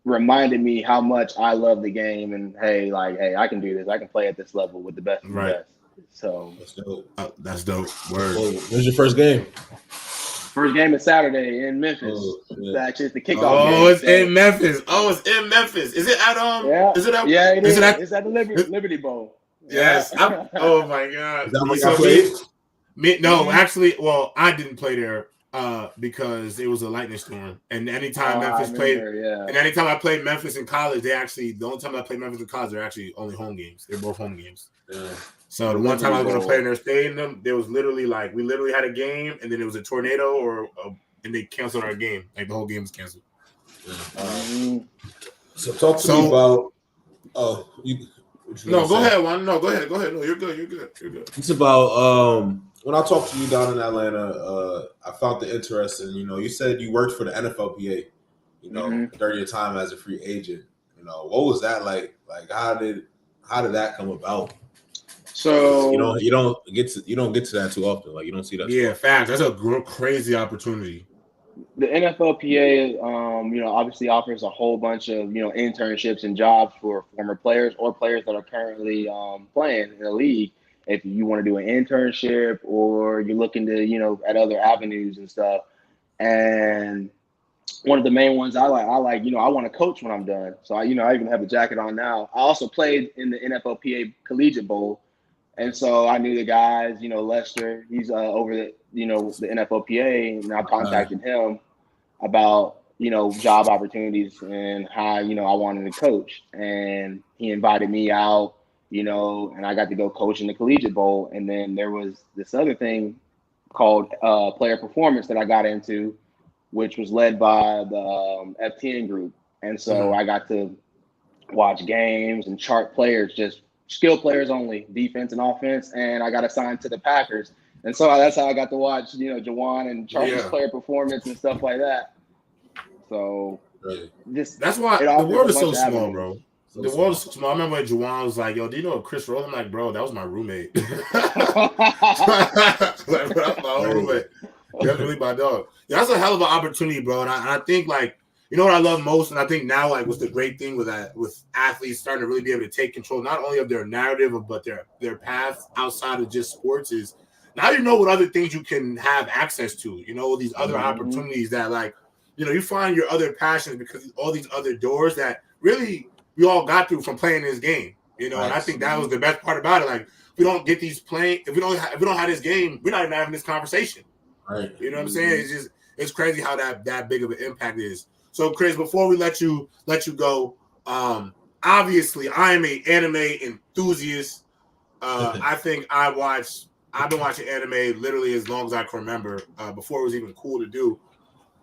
Reminded me how much I love the game, and hey, I can do this. I can play at this level with the best of the best. So that's dope. That's dope. Word. When's your first game? First game is Saturday in Memphis. Actually, it's the kickoff. Oh, it's in Memphis. Is it at Yeah. Is it at? Yeah, it is. It's at the Liberty Bowl. Yes. Oh my God. Actually, well, I didn't play there because it was a lightning storm, and anytime Memphis played, and anytime I played Memphis in college, the only time I played Memphis in college, they're actually only home games. They're both home games. Yeah. So the one time I was going to play in their stadium, there was literally we had a game, and then it was a tornado, and they canceled our game. Like the whole game was canceled. So talk to me about. Go ahead, Juan. No, go ahead. No, you're good. You're good. It's about when I talked to you down in Atlanta, I found it interesting. You said you worked for the NFLPA, during your time as a free agent. What was that like? Like, how did that come about? So you don't get to that too often. Like, you don't see that. Yeah, fact. That's a crazy opportunity. The NFLPA, obviously offers a whole bunch of internships and jobs for former players or players that are currently playing in the league. If you want to do an internship or you're looking to at other avenues and stuff. And one of the main ones I want to coach when I'm done. So I even have a jacket on now. I also played in the NFLPA Collegiate Bowl. And so I knew the guys, Lester, he's over the NFLPA, and I contacted him about, job opportunities and how, I wanted to coach. And he invited me out, and I got to go coach in the Collegiate Bowl. And then there was this other thing called player performance that I got into, which was led by the FTN group. And so I got to watch games and chart players, just skill players only, defense and offense. And I got assigned to the Packers. And so that's how I got to watch, Juwann and Charlie's player performance and stuff like that. So that's why the world is so small, bro. The world is so small. I remember when Juwann was like, "Yo, do you know Chris Rowland?" I'm like, "Bro, that was my roommate." Like, bro, that's my roommate. That's really my dog. Yeah, that's a hell of an opportunity, bro. And I think, like, you know what I love most, and I think now, like, what's the great thing with athletes starting to really be able to take control not only of their narrative but their path outside of just sports is now you know what other things you can have access to. These other opportunities that, like, you find your other passions because all these other doors that really we all got through from playing this game. And I think that was the best part about it. Like, if we don't get these if we don't have this game, we're not even having this conversation. Right. You know what I'm saying? It's crazy how that big of an impact is. So, Chris, before we let you go, obviously I am an anime enthusiast. I think I've been watching anime literally as long as I can remember, before it was even cool to do.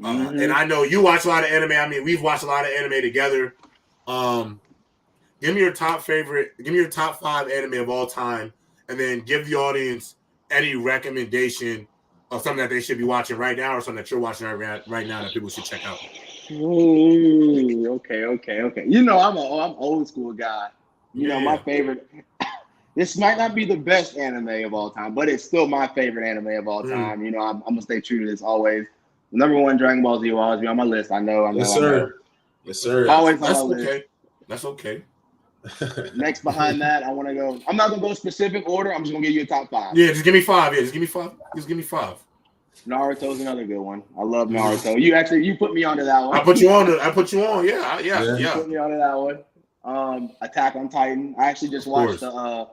And I know you watch a lot of anime. I mean, we've watched a lot of anime together. Give me your top 5 anime of all time, and then give the audience any recommendation of something that they should be watching right now or something that you're watching right now that people should check out. Ooh, okay. I'm old school guy. My favorite. This might not be the best anime of all time, but it's still my favorite anime of all time. I'm gonna stay true to this always. Number 1, Dragon Ball Z will always be on my list. I know. Yes, sir. Yes, sir. Always on my list. That's okay. Next behind that, I want to go. I'm not gonna go specific order. I'm just gonna give you a top 5. Yeah, just give me 5. Yeah, just give me 5. Just give me 5. Naruto's another good one. I love Naruto. You put me onto that one. I put you on. Yeah. You put me onto that one. Attack on Titan. I actually just watched the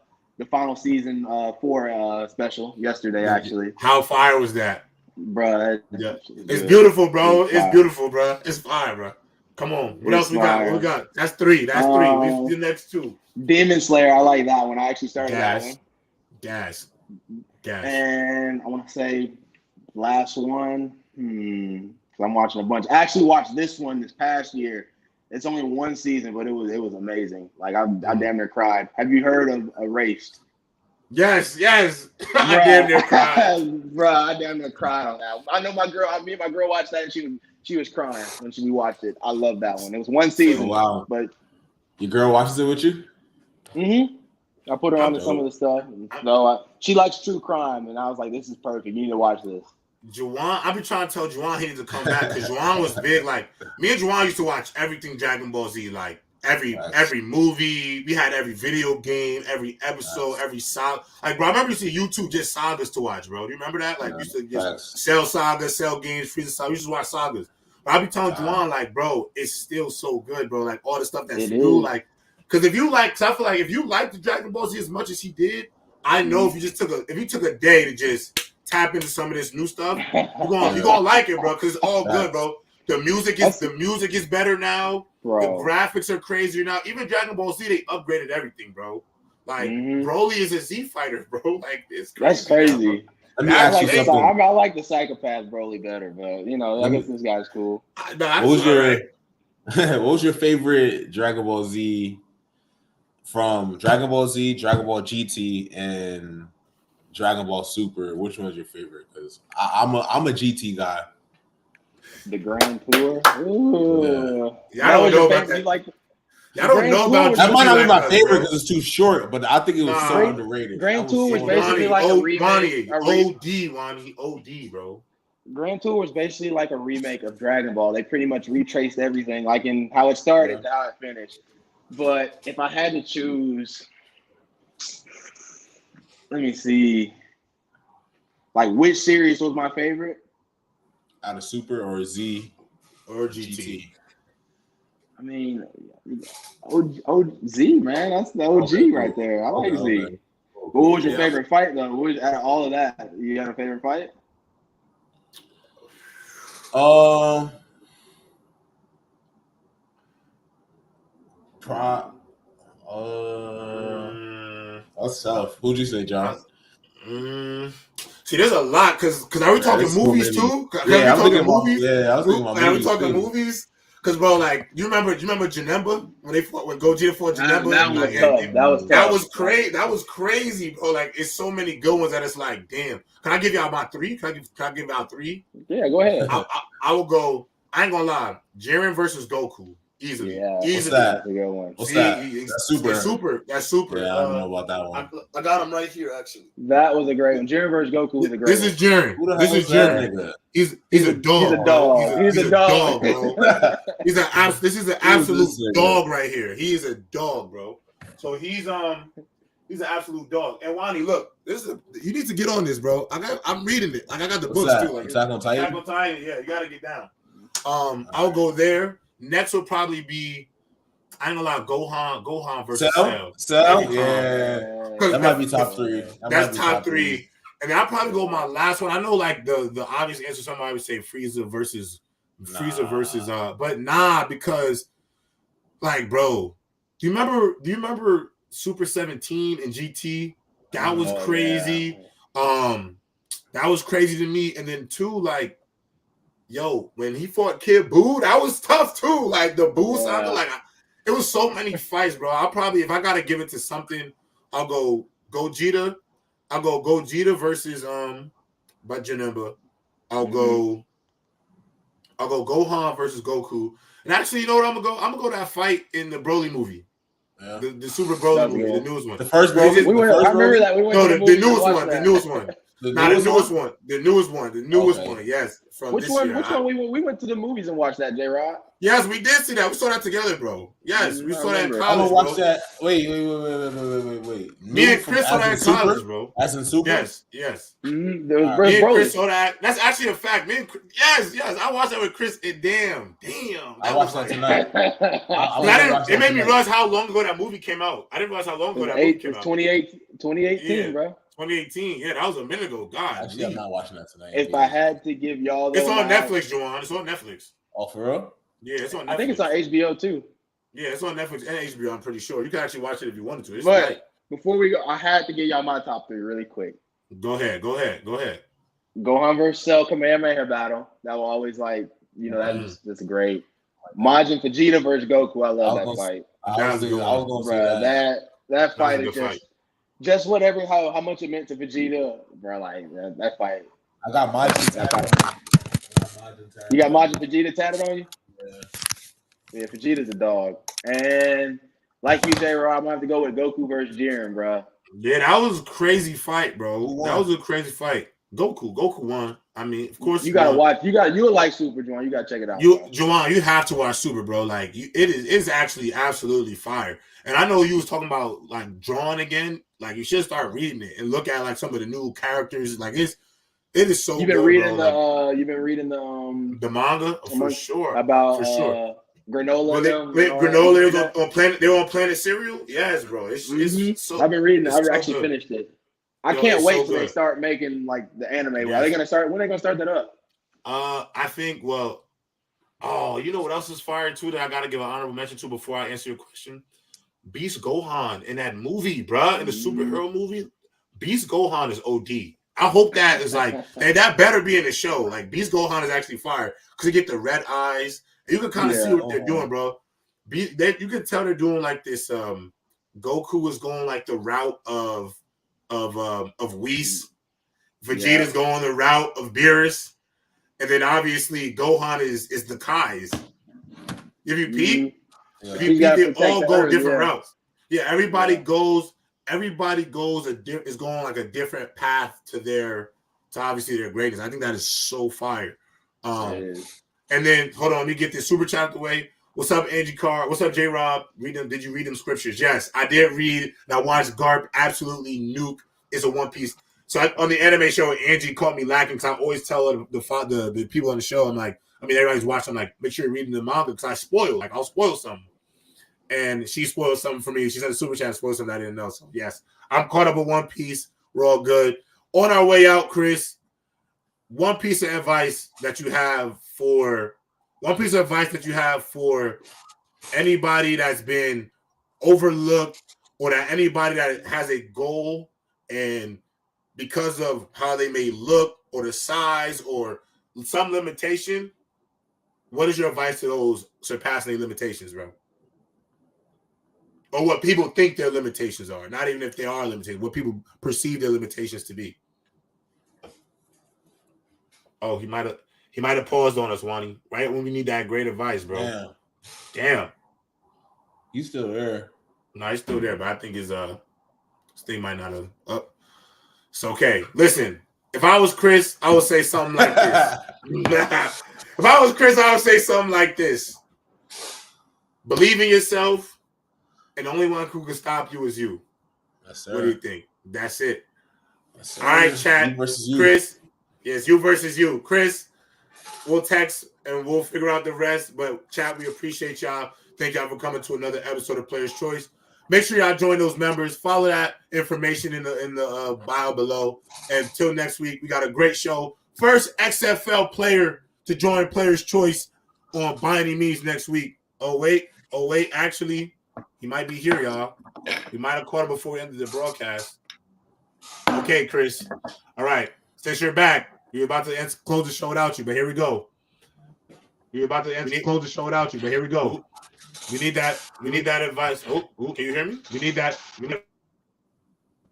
final season 4 special yesterday. Actually, how fire was that, bro? It's beautiful, bro. It's beautiful, bro. It's fire, bro. Come on. What else we got? What we got? That's 3. That's 3. We do the next 2. Demon Slayer. I like that one. I actually started that one. Gas. And I want to say last one. I'm watching a bunch. I actually watched this one this past year. It's only 1 season, but it was amazing. Like I damn near cried. Have you heard of Erased? Yes. I damn near cried. Bro, I damn near cried on that. I know me and my girl watched that, and she was crying when we watched it. I love that one. It was 1 season. Oh, wow. But your girl watches it with you? I put her on to some of the stuff. So she likes true crime, and I was like, this is perfect. You need to watch this. Juwann, I've been trying to tell Juwann he needs to come back because Juwann was big. Like, me and Juwann used to watch everything Dragon Ball Z, like every movie. We had every video game, every episode, every saga. Like, bro, I remember used to YouTube just sagas to watch, bro. Do you remember that? Like, used to just sell sagas, sell games, Frieza sagas. We used to watch sagas. But I be telling Juwann, like, bro, it's still so good, bro. Like, all the stuff that's new, like, because if you like, I feel like if you like the Dragon Ball Z as much as he did, I know if you took a day to just tap into some of this new stuff, you're gonna like it, bro, because it's all good, bro. The music is better now. Bro. The graphics are crazier now. Even Dragon Ball Z, they upgraded everything, bro. Like Broly is a Z fighter, bro. Like it's crazy. That's crazy. I like the psychopath Broly better, but I guess this guy's cool. What was your favorite Dragon Ball Z from Dragon Ball Z, Dragon Ball GT, and Dragon Ball Super, which one's your favorite? Because I'm a GT guy. The Grand Tour. Ooh. Yeah, I don't know about that. I don't know about that. Might not be my favorite because it's too short, but I think it was so underrated. Grand Tour was basically like a remake. OD, bro. Grand Tour was basically like a remake of Dragon Ball. They pretty much retraced everything, like in how it started to how it finished. But if I had to choose, let me see, like which series was my favorite? Out of Super or Z or GT? I mean, Z, man. That's the OG right there. I like Z. Okay. What was your favorite fight, though? What was, out of all of that, you got a favorite fight? That's tough. Who'd you say, John? See, there's a lot because are we talking movies too? Yeah, I was thinking movies. Yeah, I was thinking about movies. Are we talking movies? Because bro, like you remember Janemba when Gogeta fought Janemba? That was crazy. That was crazy, bro. Like it's so many good ones that it's like, damn. Can I give y'all my three? Can I give y'all three? Yeah, go ahead. I will go. I ain't gonna lie. Jiren versus Goku. Easily. Yeah, easily. What's that? What's that? That's super. That's super. Yeah, I don't know about that one. I got him right here, actually. That was a great one. Jiren versus Goku was a great one. This is Jiren. This is Jiren. He's a dog. He's a dog. He's a dog, bro. This is an absolute dog right here. He is a dog, bro. So he's an absolute dog. And Wani, look, you need to get on this, bro. I'm reading it. Like I got the books too. Like Attack on Titan. Yeah, you gotta get down. I'll go there. Next will probably be, I ain't gonna lie, Gohan versus Cell? Yeah. That might be top three. That's top three. And then I'll probably go my last one. I know like the obvious answer, somebody would say Frieza versus but nah, because like bro, do you remember Super 17 and GT? That was crazy. Yeah. That was crazy to me. And then two, like, yo, when he fought Kid Buu, that was tough too. Like the Buu sounded like it was so many fights, bro. I'll probably, if I gotta give it to something, I'll go Gogeta. I'll go Gogeta versus Janemba. I'll go Gohan versus Goku. And actually, you know what I'm gonna go? I'm gonna go that fight in the Broly movie. Yeah. The Super Broly movie, the newest one. The first Broly? I remember that. We went to the newest one. The newest one. The newest one. Yes. Which one? We went to the movies and watched that, JRob. Yes, we did see that. We saw that together, bro. Yes, we saw that in college. I'm gonna watch that. Wait. Me and Chris saw that in college, bro. As in Super? Yes. Mm-hmm. Me and Chris saw that. That's actually a fact. Yes. I watched that with Chris. And damn. I watched that tonight. It made me realize how long ago that movie came out. I didn't realize how long ago that movie came out. 2018, bro. 2018. Yeah, that was a minute ago. God. Actually, I'm not watching that tonight. If I had to give y'all, it's on Netflix, Juwann. It's on Netflix. Oh, for real? Yeah, it's on Netflix. I think it's on HBO too. Yeah, it's on Netflix and HBO. I'm pretty sure you can actually watch it if you wanted to. But before we go, I had to give y'all my top three really quick. Go ahead. Gohan versus Cell Kamehameha battle. That will always that's great. Majin Vegeta versus Goku. I love that fight. I was gonna say that fight is just whatever how much it meant to Vegeta, bro. Like that fight. I got Majin. You got Majin Vegeta tatted on you? Yeah, Vegeta's a dog. And like you, JRob, I'm gonna have to go with Goku versus Jiren, bro. Yeah, that was a crazy fight, bro. That was a crazy fight. Goku won. I mean, of course you gotta watch. You would like Super, Juwann. You gotta check it out. Juwann, you have to watch Super, bro. Like it's actually absolutely fire. And I know you was talking about like drawing again. Like you should start reading it and look at like some of the new characters. Like it is so. You've been reading the manga for sure about Granola. Granola is on Planet. They're on Planet Cereal. Yes, bro. It's so. I've been reading it. I've actually finished it. I can't wait till they start making like the anime. Yes. Are they gonna start? When are they gonna start that up? I think. Well, you know what else is fire too that I gotta give an honorable mention to before I answer your question. Beast Gohan in that movie, bro, in the superhero movie. Beast Gohan is OD. I hope that is like, and that better be in the show. Like Beast Gohan is actually fire because you get the red eyes. And you can kind of see what they're doing, bro. You can tell they're doing like this. Goku is going like the route of of Whis. Vegeta's going the route of Beerus. And then obviously Gohan is the Kais. If you peep, they all go different routes. Yeah, everybody goes is going like a different path to obviously their greatness. I think that is so fire. And then hold on, let me get this super chat out the way. What's up, Angie Carr? What's up, JRob? Did you read them scriptures? Yes, I did read. And I watched Garp absolutely nuke. It's a One Piece. So on the anime show, Angie caught me lacking because I always tell the people on the show, I'm like, everybody's watching, I'm like, make sure you're reading the manga because I spoil. Like, I'll spoil something. And she spoiled something for me. She said the super chat spoiled something I didn't know. So, yes, I'm caught up with One Piece. We're all good. On our way out, Chris, one piece of advice that you have for anybody that's been overlooked or that anybody that has a goal and because of how they may look or the size or some limitation, what is your advice to those surpassing their limitations, bro? Or what people think their limitations are, not even if they are limited, what people perceive their limitations to be. Oh, he might have paused on us, Juwann, right when we need that great advice, bro. Damn. You still there? No, he's still there, but I think his thing might not have up. It's okay. Listen, if I was Chris, I would say something like this. If I was Chris, I would say something like this. Believe in yourself, and the only one who can stop you is you. Yes, sir. What do you think? That's it. Yes, all right, chat. Chris. Yes, you versus you. Chris, we'll text and we'll figure out the rest. But chat, we appreciate y'all. Thank y'all for coming to another episode of Player's Choice. Make sure y'all join those members. Follow that information in the bio below. And until next week, we got a great show. First XFL player to join Player's Choice on By Any Means next week. Oh wait. Actually, he might be here, y'all. We might have caught him before we ended the broadcast. Okay, Chris. All right. Since you're back, you're about to close the show without you, but here we go. Close the show without you, but here we go. We need that advice. Oh, can you hear me? We need that.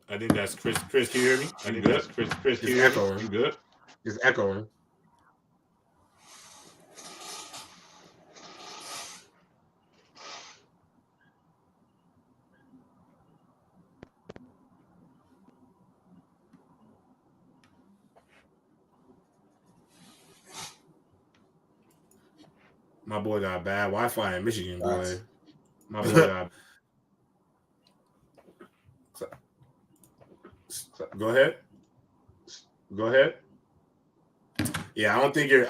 I think that's Chris. Chris, can you hear me? I think that's Chris. Chris, can you hear me? You good? It's echoing. My boy got bad Wi-Fi in Michigan, boy. My boy got. Go ahead. Yeah, I don't think your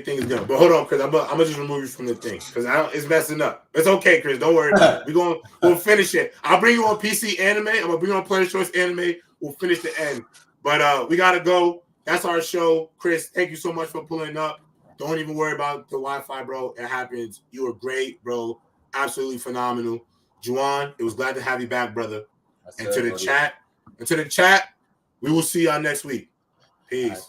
thing is good. But hold on, Chris. I'm gonna just remove you from the thing because it's messing up. It's okay, Chris. Don't worry about it. We'll finish it. I'll bring you on PC anime. I'm gonna bring you on Player's Choice anime. We'll finish the end. But we gotta go. That's our show, Chris. Thank you so much for pulling up. Don't even worry about the Wi-Fi, bro. It happens. You were great, bro. Absolutely phenomenal. Juwann, it was glad to have you back, brother. And to the chat, we will see y'all next week. Peace.